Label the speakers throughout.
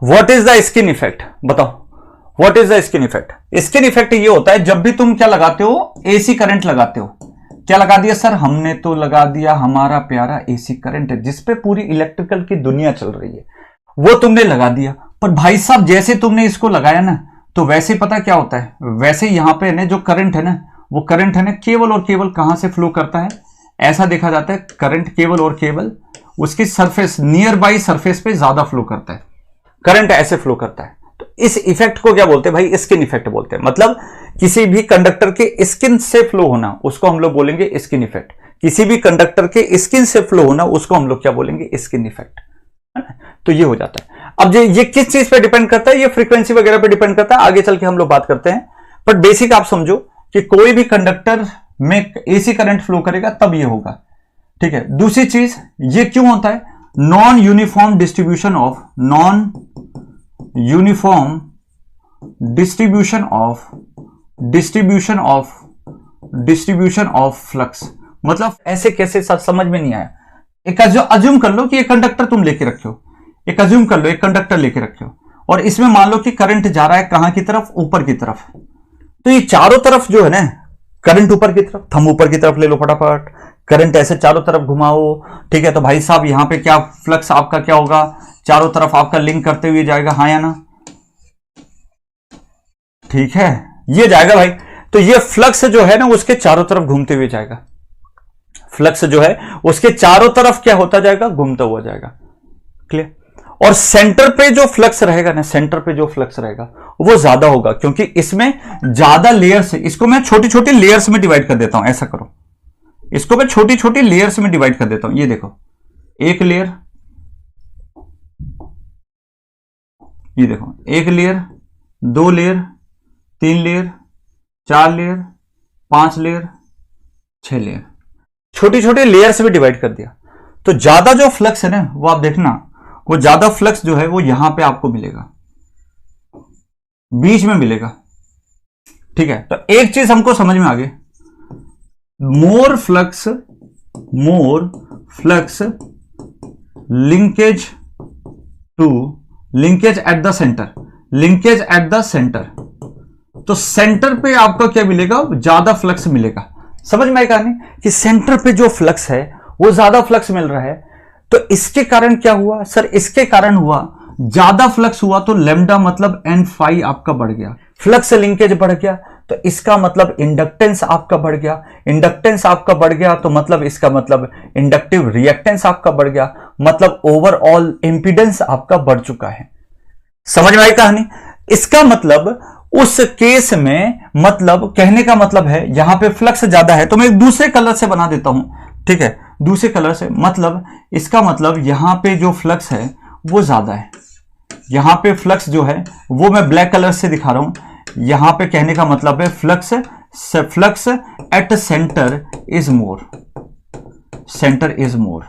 Speaker 1: What is the skin effect, बताओ what is the skin effect. Skin effect ये होता है जब भी तुम क्या लगाते हो, एसी करंट लगाते हो। क्या लगा दिया सर, हमने तो लगा दिया हमारा प्यारा एसी करंट है जिसपे पूरी इलेक्ट्रिकल की दुनिया चल रही है, वो तुमने लगा दिया। पर भाई साहब जैसे तुमने इसको लगाया ना, तो वैसे पता क्या होता है, वैसे यहां पे ना जो करंट है ना, वो करंट है ना केवल और केवल कहां से फ्लो करता है, ऐसा देखा जाता है करंट केवल और केवल उसकी सरफेस, नियर बाई सरफेस पे ज्यादा फ्लो करता है, करंट ऐसे फ्लो करता है। तो इस इफेक्ट को क्या बोलते हैं भाई, स्किन इफेक्ट बोलते हैं। मतलब किसी भी कंडक्टर के स्किन से फ्लो होना, उसको हम लोग बोलेंगे स्किन इफेक्ट। किसी भी कंडक्टर के स्किन से फ्लो होना, उसको हम लोग क्या बोलेंगे, स्किन इफेक्ट। तो ये हो जाता है। अब ये किस चीज पे डिपेंड करता है, ये फ्रीक्वेंसी वगैरह पे डिपेंड करता है, आगे चल के हम लोग बात करते हैं। बट बेसिक आप समझो कि कोई भी कंडक्टर में एसी करंट फ्लो करेगा तब ये होगा, ठीक है। दूसरी चीज, ये क्यों होता है, non uniform distribution of, non uniform distribution of flux. मतलब ऐसे कैसे समझ में नहीं आया। एक अज्यूम कर लो कि एक कंडक्टर तुम लेके रखे हो, एक अज्यूम कर लो एक कंडक्टर लेके रखे हो, और इसमें मान लो कि करंट जा रहा है कहां की तरफ, ऊपर की तरफ। तो ये चारों तरफ जो है ना करंट ऊपर की तरफ, थंब ऊपर की तरफ ले लो फटाफट, करंट ऐसे चारों तरफ घुमाओ, ठीक है। तो भाई साहब यहां पे क्या फ्लक्स आपका क्या होगा, चारों तरफ आपका लिंक करते हुए जाएगा, हाँ या ना, ठीक है, ये जाएगा भाई। तो ये फ्लक्स जो है ना उसके चारों तरफ घूमते हुए जाएगा, फ्लक्स जो है उसके चारों तरफ क्या होता जाएगा, घूमता हुआ जाएगा, क्लियर। और सेंटर पे जो फ्लक्स रहेगा ना, सेंटर पे जो फ्लक्स रहेगा वो ज्यादा होगा, क्योंकि इसमें ज्यादा लेयर्स है। इसको मैं छोटी छोटी लेयर्स में डिवाइड कर देता हूं, ऐसा करो, इसको मैं छोटी छोटी लेयर्स में डिवाइड कर देता हूं। ये देखो, एक लेयर, ये देखो एक लेयर, दो लेयर, तीन लेयर, चार लेयर, पांच लेयर, छह लेयर, छोटी छोटी लेयर्स में डिवाइड कर दिया। तो ज्यादा जो फ्लक्स है ना, वो आप देखना, वो ज्यादा फ्लक्स जो है वो यहां पे आपको मिलेगा, बीच में मिलेगा, ठीक है। तो एक चीज हमको समझ में आ गई, more flux linkage at the centre, तो सेंटर पे आपका क्या मिलेगा, ज्यादा फ्लक्स मिलेगा। समझ में आई कहानी कि सेंटर पे जो फ्लक्स है वो ज्यादा फ्लक्स मिल रहा है। तो इसके कारण क्या हुआ सर, इसके कारण हुआ ज्यादा फ्लक्स हुआ तो लैम्डा मतलब एन फाई आपका बढ़ गया, फ्लक्स लिंकेज बढ़ गया, तो इसका मतलब इंडक्टेंस आपका बढ़ गया, इंडक्टेंस आपका बढ़ गया तो मतलब इसका मतलब इंडक्टिव रिएक्टेंस आपका बढ़ गया, मतलब ओवरऑल इंपीडेंस आपका बढ़ चुका है। समझ में आई कहानी। इसका मतलब उस केस में, मतलब कहने का मतलब है यहां पे फ्लक्स ज्यादा है, तो मैं एक दूसरे कलर से बना देता हूं, ठीक है, दूसरे कलर से। मतलब इसका मतलब यहां पे जो फ्लक्स है वो ज्यादा है, यहां पे फ्लक्स जो है वो मैं ब्लैक कलर से दिखा रहा हूं। यहां पे कहने का मतलब है flux at centre is more, centre is more.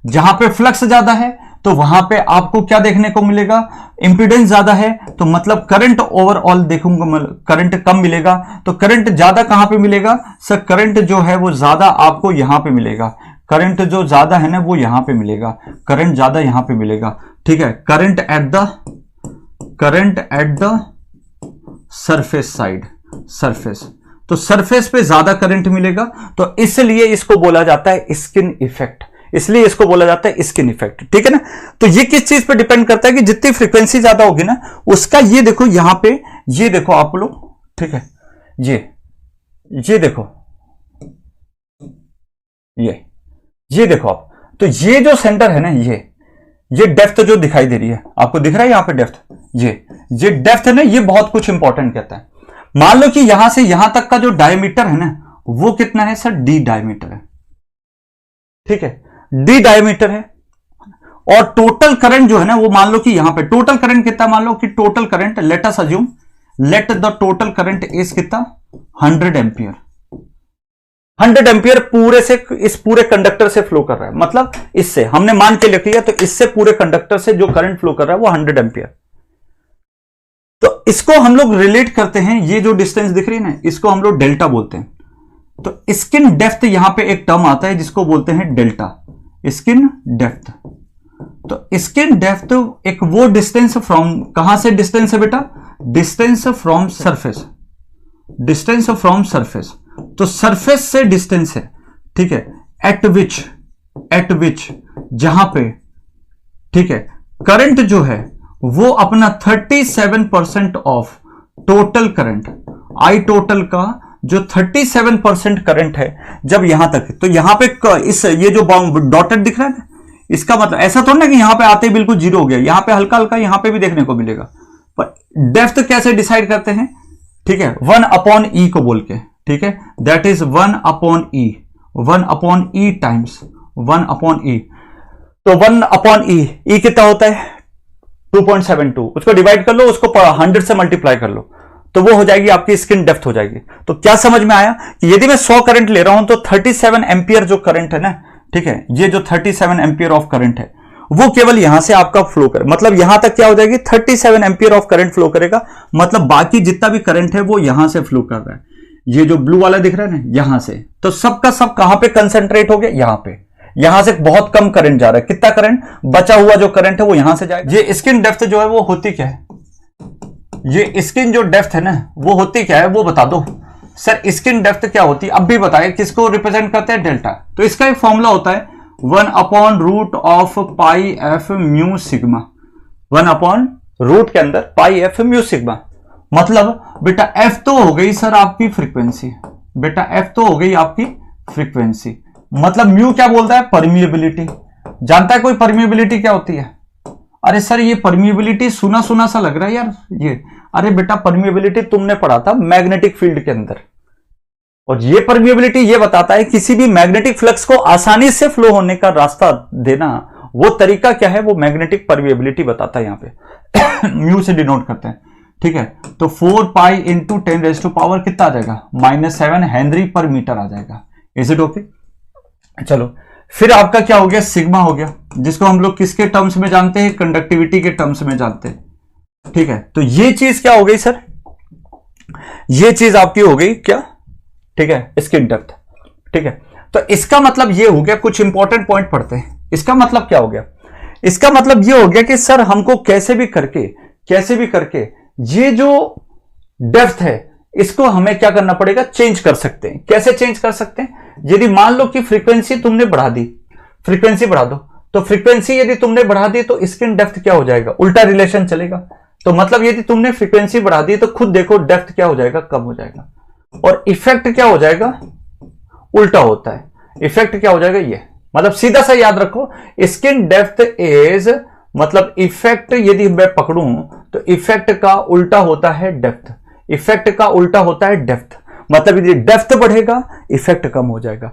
Speaker 1: जहां पे फ्लक्स ज्यादा है तो वहां पे आपको क्या देखने को मिलेगा, इंपीडेंस ज्यादा है, तो मतलब करंट ओवरऑल देखूंगा, करंट कम मिलेगा। तो करंट ज्यादा कहां पे मिलेगा सर, करंट जो है वो ज्यादा आपको यहां पे मिलेगा, करंट जो ज्यादा है ना वो यहां पे मिलेगा, करंट ज्यादा यहां पे मिलेगा, ठीक है। Current at the surface side, surface, तो सरफेस पे ज्यादा करंट मिलेगा, तो इसलिए इसको बोला जाता है स्किन इफेक्ट, इसलिए इसको बोला जाता है स्किन इफेक्ट, ठीक है ना। तो ये किस चीज पे डिपेंड करता है कि जितनी फ्रीक्वेंसी ज्यादा होगी ना उसका, ये देखो यहां पे, ये देखो आप लोग, ठीक है, ये देखो, ये देखो आप, तो ये जो सेंटर है ना, ये डेप्थ जो दिखाई दे रही है आपको, दिख रहा है यहां पे डेप्थ, ये डेप्थ है ना, ये बहुत कुछ इंपॉर्टेंट कहता है। मान लो कि यहां से यहां तक का जो डायमीटर है ना वो कितना है सर, डी डायमीटर है, ठीक है, डी डायमीटर है। और टोटल करंट जो है ना वो मान लो कि यहां पे टोटल करंट कितना, मान लो कि total current, let us assume, let the total current is कितना, 100 एम्पियर, 100 एम्पियर पूरे से, इस पूरे कंडक्टर से फ्लो कर रहा है। मतलब इससे हमने मान के लिख लिया, तो इससे पूरे कंडक्टर से जो करंट फ्लो कर रहा है वो 100 एम्पियर। तो इसको हम लोग रिलेट करते हैं, ये जो डिस्टेंस दिख रही है ना, इसको हम लोग डेल्टा बोलते हैं। तो स्किन डेप्थ यहां पे एक टर्म आता है जिसको बोलते हैं डेल्टा, स्किन डेप्थ, तो स्किन डेप्थ एक वो डिस्टेंस फ्रॉम, कहां से डिस्टेंस है बेटा, distance from surface, distance from surface, तो सरफेस से डिस्टेंस है, ठीक है, एट विच जहां पे, ठीक है, करंट जो है वो अपना 37% of total current, I total का जो 37% करंट है जब यहां तक, तो यहां पे इस ये जो डॉटेड दिख रहा है ना, इसका मतलब ऐसा तो ना कि यहां पे आते ही बिल्कुल जीरो हो गया, यहां पे हल्का हल्का यहां पे भी देखने को मिलेगा। पर डेप्थ कैसे डिसाइड करते हैं, ठीक है, 1/E को बोल के, ठीक है, that is 1/E, 1/E times 1/E। तो 1/E कितना होता है 2.72, उसको डिवाइड कर लो, उसको 100 से मल्टीप्लाई कर लो, तो वो हो जाएगी आपकी स्किन डेप्थ हो जाएगी। तो क्या समझ में आया कि यदि मैं 100 करंट ले रहा हूं तो 37 एम्पियर जो करंट है ना, ठीक है, ये जो 37 एम्पियर ऑफ करंट है वो केवल यहां से आपका फ्लो करे, मतलब यहां तक क्या हो जाएगी 37 एम्पियर ऑफ करंट फ्लो करेगा, मतलब बाकी जितना भी करंट है वो यहां से फ्लो कर रहा है, ये जो ब्लू वाला दिख रहा है ना यहां से, तो सबका सब कहां पे कंसेंट्रेट हो गया, यहां पे, यहां से बहुत कम करंट जा रहा है, कितना करंट बचा हुआ जो करंट है वो यहां से जाएगा। ये स्किन डेप्थ जो है वो होती क्या है, ये स्किन जो डेप्थ है ना वो होती क्या है वो बता दो सर, स्किन डेप्थ क्या होती है अब भी बताए, किसको रिप्रेजेंट करते हैं, डेल्टा। तो इसका एक फॉर्मूला होता है 1/√πf म्यू सिग्मा, 1/रूट के अंदर πf म्यू सिग्मा, मतलब बेटा f तो हो गई सर आपकी फ्रीक्वेंसी, बेटा f तो हो गई आपकी फ्रीक्वेंसी, मतलब म्यू क्या बोलता है, परमिएबिलिटी। जानता है कोई परमिएबिलिटी क्या होती है, अरे सर ये परमिएबिलिटी सुना सुना सा लग रहा है यार ये, अरे बेटा परमिएबिलिटी तुमने पढ़ा था मैग्नेटिक फील्ड के अंदर, और ये परमिएबिलिटी ये बताता है किसी भी मैग्नेटिक फ्लक्स को आसानी से फ्लो होने का रास्ता देना, वो तरीका क्या है वो मैग्नेटिक परमिएबिलिटी बताता है, यहां पे म्यू से डिनोट करते हैं, ठीक है। तो 4π × 10⁻⁻ कितना आ जाएगा, -7 हेनरी पर मीटर आ जाएगा। Is it okay? चलो फिर आपका क्या हो गया, सिग्मा हो गया, जिसको हम लोग किसके टर्म्स में जानते हैं, कंडक्टिविटी के टर्म्स में जानते हैं, ठीक है। तो ये चीज क्या हो गई सर, ये चीज आपकी हो गई क्या, ठीक है, स्किन डेप्थ, ठीक है। तो इसका मतलब ये हो गया, कुछ इंपॉर्टेंट पॉइंट पढ़ते हैं, इसका मतलब क्या हो गया, इसका मतलब ये हो गया कि सर हमको कैसे भी करके ये जो डेप्थ है इसको हमें क्या करना पड़ेगा, चेंज कर सकते हैं। कैसे चेंज कर सकते हैं, यदि मान लो कि फ्रीक्वेंसी तुमने बढ़ा दी, फ्रीक्वेंसी बढ़ा दो, तो फ्रीक्वेंसी यदि तुमने बढ़ा दी तो स्किन डेप्थ क्या हो जाएगा, उल्टा रिलेशन चलेगा। तो मतलब यदि तुमने फ्रीक्वेंसी बढ़ा दी तो खुद देखो डेप्थ क्या हो जाएगा, कम हो जाएगा, और इफेक्ट क्या हो जाएगा, उल्टा होता है। इफेक्ट क्या हो जाएगा, ये मतलब सीधा सा याद रखो, स्किन डेप्थ इज मतलब इफेक्ट, यदि मैं पकड़ूं तो इफेक्ट का उल्टा होता है डेप्थ, इफेक्ट का उल्टा होता है डेप्थ, मतलब यदि डेप्थ बढ़ेगा इफेक्ट कम हो जाएगा।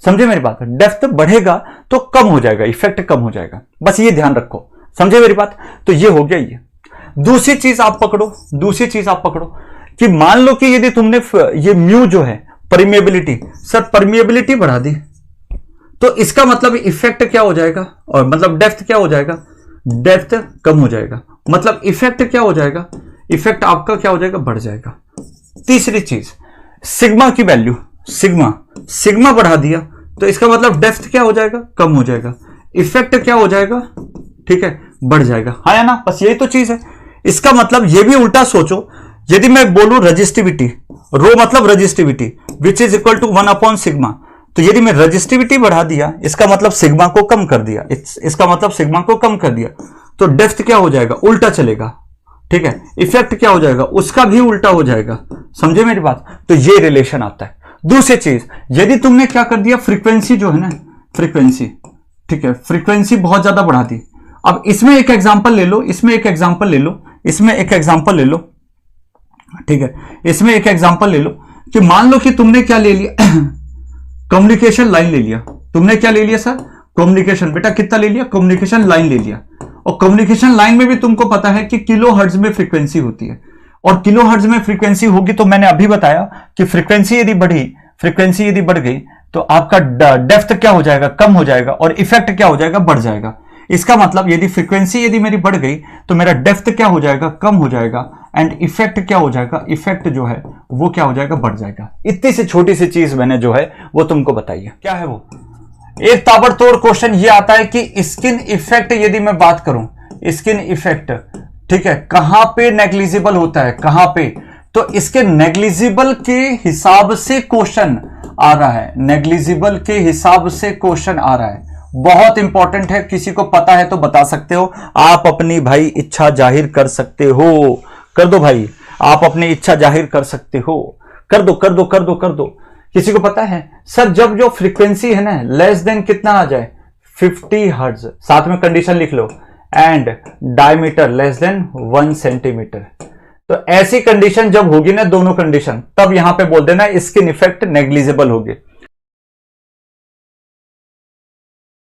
Speaker 1: समझे मेरी बात, डेप्थ बढ़ेगा तो कम हो जाएगा, इफेक्ट कम हो जाएगा, बस ये ध्यान रखो, समझे मेरी बात। तो ये हो गया ये। दूसरी चीज आप पकड़ो, दूसरी चीज आप पकड़ो कि मान लो कि यदि तुमने ये म्यू जो है परमिएबिलिटी, सर परमिएबिलिटी बढ़ा दी तो इसका मतलब इफेक्ट क्या हो जाएगा, और मतलब डेप्थ क्या हो जाएगा, डेप्थ कम हो जाएगा, मतलब इफेक्ट क्या हो जाएगा, इफेक्ट आपका क्या हो जाएगा, बढ़ जाएगा। तीसरी चीज सिग्मा की वैल्यू, सिग्मा बढ़ा दिया तो इसका मतलब डेप्थ क्या हो जाएगा, कम हो जाएगा, इफेक्ट क्या हो जाएगा, ठीक है, बढ़ जाएगा, हाँ या ना, बस यही तो चीज है। इसका मतलब ये भी उल्टा सोचो, यदि मैं बोलूं रजिस्टिविटी, रो मतलब resistivity which is equal to 1/सिग्मा, तो यदि मैं रजिस्टिविटी बढ़ा दिया इसका मतलब सिग्मा को कम कर दिया, इसका मतलब सिग्मा को कम कर दिया, तो डेप्थ क्या हो जाएगा, उल्टा चलेगा, ठीक है। इफेक्ट क्या हो जाएगा, उसका भी उल्टा हो जाएगा, समझे मेरी बात। तो ये रिलेशन आता है। दूसरी चीज, यदि तुमने क्या कर दिया, फ्रीक्वेंसी जो है ना, फ्रीक्वेंसी, ठीक है, फ्रीक्वेंसी बहुत ज्यादा बढ़ा दी। अब इसमें एक एग्जांपल ले लो, इसमें एक एग्जांपल ले लो, इसमें एक एग्जांपल ले लो, ठीक है, इसमें एक एग्जांपल ले लो कि मान लो कि तुमने क्या ले लिया, कम्युनिकेशन लाइन ले लिया, तुमने क्या ले लिया सर, कम्युनिकेशन, बेटा कितना ले लिया, कम्युनिकेशन लाइन ले लिया, और कम्युनिकेशन लाइन में भी तुमको पता है कि किलो हर्ट्ज में फ्रीक्वेंसी होती है, और किलो हर्ट्ज में फ्रीक्वेंसी होगी तो मैंने अभी बताया कि फ्रीक्वेंसी यदि बढ़ी, फ्रीक्वेंसी यदि बढ़ गई तो आपका डेप्थ क्या हो जाएगा, कम हो जाएगा, और इफेक्ट क्या हो जाएगा, बढ़ जाएगा। इसका मतलब यदि फ्रीक्वेंसी यदि मेरी बढ़ गई तो मेरा डेप्थ क्या हो जाएगा, कम हो जाएगा, एंड इफेक्ट क्या हो जाएगा, इफेक्ट जो है वो क्या हो जाएगा, बढ़ जाएगा। इतनी सी छोटी सी चीज मैंने जो है वो तुमको बताई है। क्या है वो, एक ताबड़तोड़ क्वेश्चन ये आता है कि स्किन इफेक्ट, यदि मैं बात करूं स्किन इफेक्ट, ठीक है, कहां पे नेग्लिजिबल होता है, कहां पे, तो इसके नेग्लिजिबल के हिसाब से क्वेश्चन आ रहा है, नेग्लिजिबल के हिसाब से क्वेश्चन आ रहा है। बहुत इंपॉर्टेंट है, किसी को पता है तो बता सकते हो, आप अपनी भाई इच्छा जाहिर कर सकते हो, कर दो भाई, आप अपनी इच्छा जाहिर कर सकते हो, कर दो कर दो कर दो कर दो। किसी को पता है सर, जब जो फ्रीक्वेंसी है ना लेस देन कितना आ जाए 50 हर्ट्ज, साथ में कंडीशन लिख लो, and diameter less than 1 centimetre, तो ऐसी कंडीशन जब होगी ना, दोनों कंडीशन, तब यहां पे बोल देना स्किन इफेक्ट नेग्लिजिबल होगी।